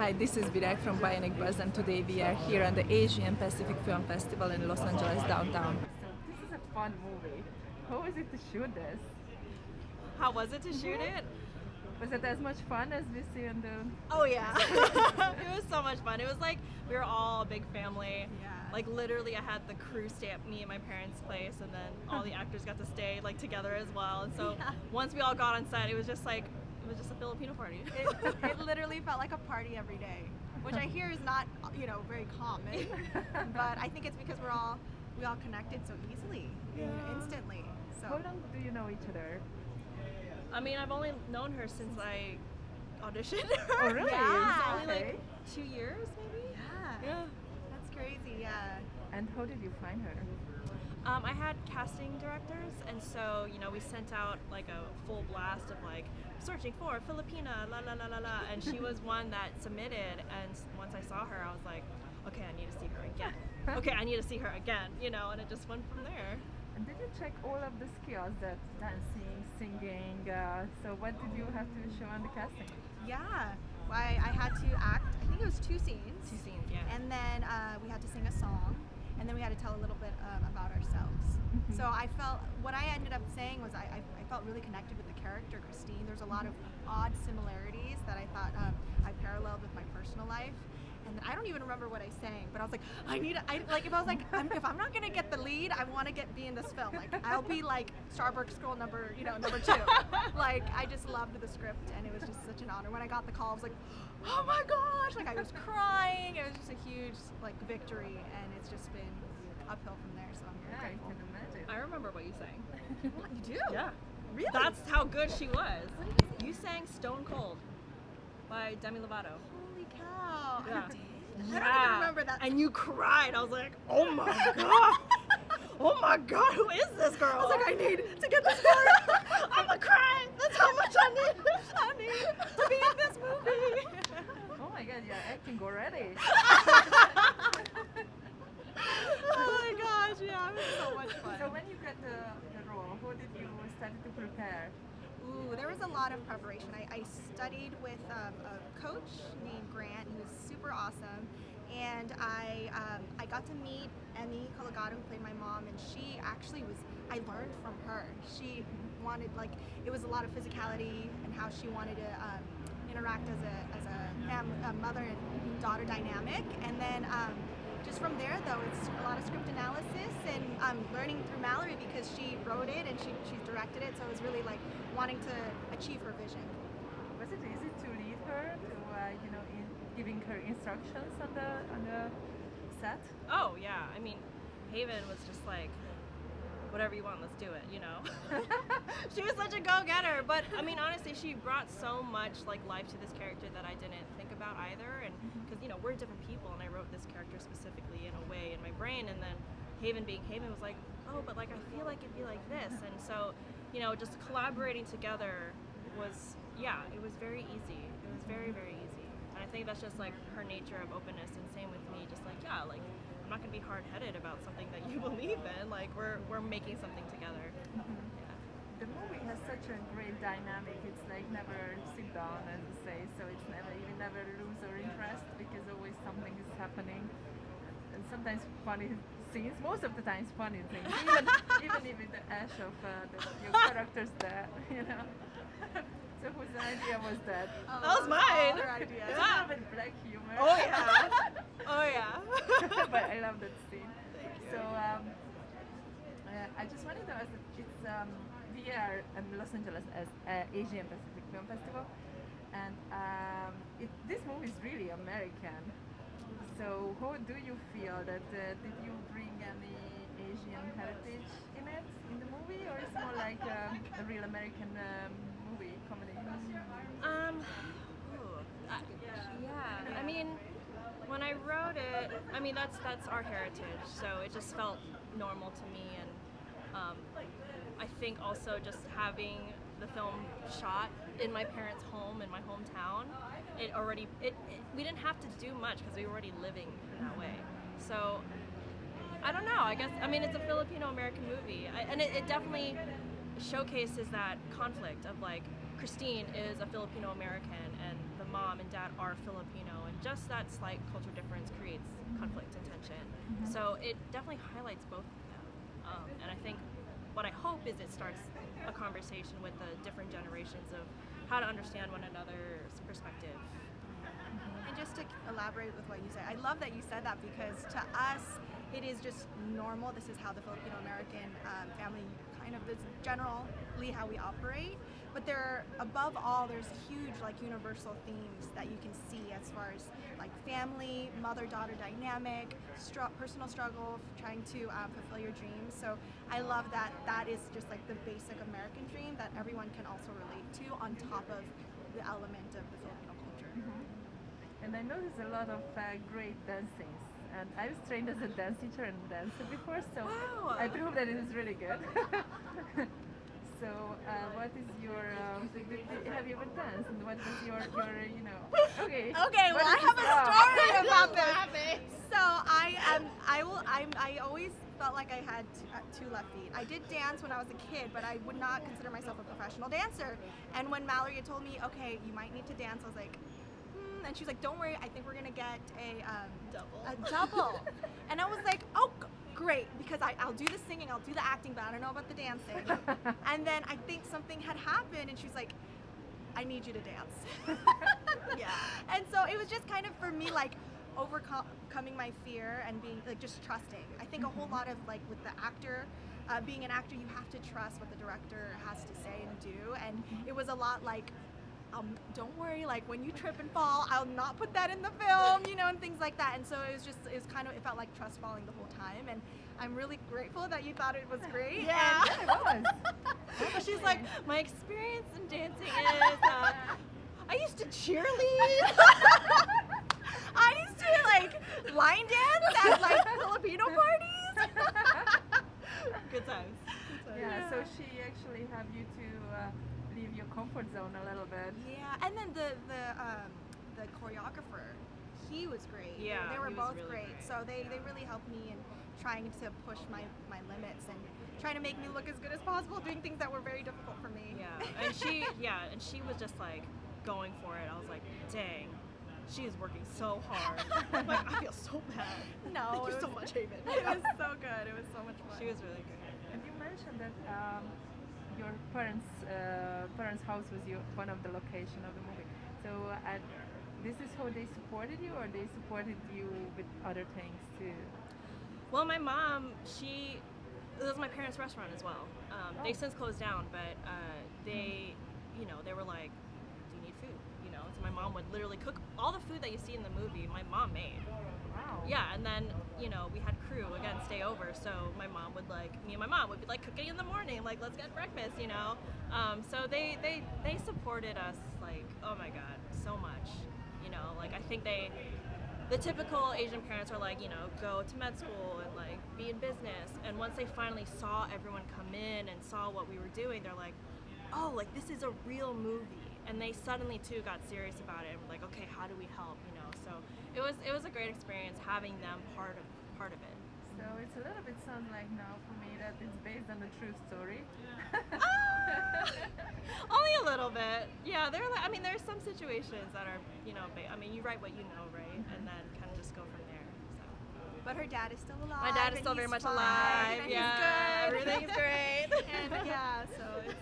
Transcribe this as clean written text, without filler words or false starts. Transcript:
Hi, this is Virag from Bionic Buzz, and today we are here on the Asian Pacific Film Festival in Los Angeles downtown. So this is a fun movie. How was it to shoot this? How was it to shoot it? Was it as much fun as we see on the... Oh yeah. It was so much fun. It was like we were all a big family. Yeah. Like literally I had the crew stay at me and my parents' place, and then all the actors got to stay like together as well. And so once we all got on set, it was just a Filipino party. It literally felt like a party every day, which I hear is not, very common. But I think it's because we all connected so easily, instantly. So. How long do you know each other? I mean, I've only known her since I auditioned her. Oh really? Yeah. It's only Okay. like 2 years maybe? Yeah. That's crazy. Yeah. And how did you find her? I had casting directors, and so we sent out like a full blast of like searching for Filipina, la la la la la, and she was one that submitted. And once I saw her, I was like, okay, I need to see her again. Okay, I need to see her again, and it just went from there. And did you check all of the skills, that dancing, singing? So what did you have to show on the casting? Yeah. Well, I had to act. I think it was 2 scenes. 2 scenes, yeah. And then we had to sing a song, and then we had to tell a little bit about ourselves. So I felt, what I ended up saying was I felt really connected with the character, Christine. There's a lot of odd similarities that I thought I paralleled with my personal life. And I don't even remember what I sang, but I was like, if I'm not gonna get the lead, I want to be in this film. Like, I'll be like Starbucks girl number 2. Like, I just loved the script, and it was just such an honor. When I got the call, I was like, oh my gosh! Like, I was crying. It was just a huge victory, and it's just been uphill from there. So I'm very I grateful. can imagine. I remember what you sang. What, you do? Yeah. Really? That's how good she was. You sang Stone Cold by Demi Lovato. Holy cow! Yeah. I don't even remember that. And you cried. I was like, oh my god. Oh my god, who is this girl? I was like, I need to get this part. I'm a cry. That's how much I need. I need to be in this movie. Oh my god, you're acting already. Oh my gosh, yeah, it was so much fun. So when you got the role, how did you start to prepare? Ooh, there was a lot of preparation. I studied with a coach named Grant, who was super awesome, and I got to meet Emmy Collegado, who played my mom, and she actually I learned from her. She wanted, it was a lot of physicality and how she wanted to interact as a mother and daughter dynamic, and then just from there, though, it's a lot of script analysis and learning through Mallorie, because she wrote it and she directed it, so it was really like wanting to achieve her vision. Was it easy to lead her, to in giving her instructions on the set? Oh yeah, I mean, Haven was just like, whatever you want, let's do it, She was such a go-getter, but I mean, honestly, she brought so much life to this character that I didn't think about either, and because we're different people, and I wrote this character specifically in a way in my brain, and then Haven being Haven was like, oh, but I feel like it'd be like this, and so just collaborating together was, it was very easy. It was very, very easy, and I think that's just her nature of openness, and same with me, just I'm not gonna be hard-headed about something that you believe in. We're making something together. Yeah. The movie has such a great dynamic. It's never sit down, as you say. So it's you never lose your interest, because always something is happening, and sometimes funny scenes. Most of the times funny things. Even if the ash of your characters there, So whose idea was that? That was mine. Her idea. It's a little bit black humor. Oh yeah. Oh yeah. But I love that scene. Thank you. So I just wanted to ask, we are in Los Angeles as Asian Pacific Film Festival, and this movie is really American. So how do you feel that? Did you bring any Asian heritage in the movie, or is it more like a real American movie comedy? Yeah. I mean, when I wrote it, that's our heritage, so it just felt normal to me, and I think also just having the film shot in my parents' home in my hometown, we didn't have to do much because we were already living that way. So I don't know. I guess it's a Filipino-American movie, and it definitely showcases that conflict of Christine is a Filipino-American, and the mom and dad are Filipino, and just that slight cultural difference creates conflict and tension. So it definitely highlights both of them. And I think what I hope is it starts a conversation with the different generations of how to understand one another's perspective. And just to elaborate with what you said, I love that you said that, because to us, it is just normal. This is how the Filipino-American family kind of, this is generally how we operate. But above all, there's huge like universal themes that you can see as far as like family, mother-daughter dynamic, personal struggle, trying to fulfill your dreams. So I love that that is just like the basic American dream that everyone can also relate to on top of the element of the Filipino culture. And I noticed a lot of great dancing. And I was trained as a dance teacher and dancer before, so Wow. I prove that it is really good. So, what is your? Have you ever danced? And what was your Okay. Okay, well, I have a story about this. So I always felt like I had two left feet. I did dance when I was a kid, but I would not consider myself a professional dancer. And when Mallorie had told me, okay, you might need to dance, I was like, and she was like, don't worry, I think we're gonna get a double. And I was like, oh, great, because I'll do the singing, I'll do the acting, but I don't know about the dancing. And then I think something had happened, and she was like, I need you to dance. Yeah. And so it was just kind of for me like overcoming my fear and being like just trusting. I think a whole lot of like with the actor, being an actor, you have to trust what the director has to say and do. And it was a lot like, don't worry, like when you trip and fall, I'll not put that in the film, and things like that. And so it felt like trust falling the whole time. And I'm really grateful that you thought it was great. Yeah. It was. She's like, my experience in dancing is, I used to cheerlead. I used to like line dance at like Filipino parties. Good times. Yeah. So she actually have you to leave your comfort zone a little bit. Yeah, and then the choreographer, he was great. Yeah, they were he was both really great. great. So they really helped me in trying to push my limits and trying to make me look as good as possible, doing things that were very difficult for me. Yeah, and she was just like going for it. I was like, dang, she is working so hard. Like, I feel so bad. No, Thank you so much, Haven. It was so good. It was so much fun. She was really good. And you mentioned that your parents' house was one of the location of the movie. So this is how they supported you, or they supported you with other things too? Well, my mom, it was my parents' restaurant as well. They've since closed down, but they were like, do you need food? So my mom would literally cook all the food that you see in the movie. My mom made. Wow. Yeah, and then we had crew again stay over, so me and my mom would be like cooking in the morning, like let's get breakfast, So they supported us like, oh my god, so much, like I think the typical Asian parents are like, go to med school and like be in business, and once they finally saw everyone come in and saw what we were doing, they're like, oh, like this is a real movie, and they suddenly too got serious about it and were like, okay, how do we help, So it was a great experience having them part of it. So it's a little bit sounds like now for me that it's based on a true story. Only a little bit. Yeah, there's some situations that are, you write what you know, right? And then kind of just go from there. So. But her dad is still alive. My dad is and still very he's much fine, alive. and Yeah, he's good. everything's great. And yeah, so it's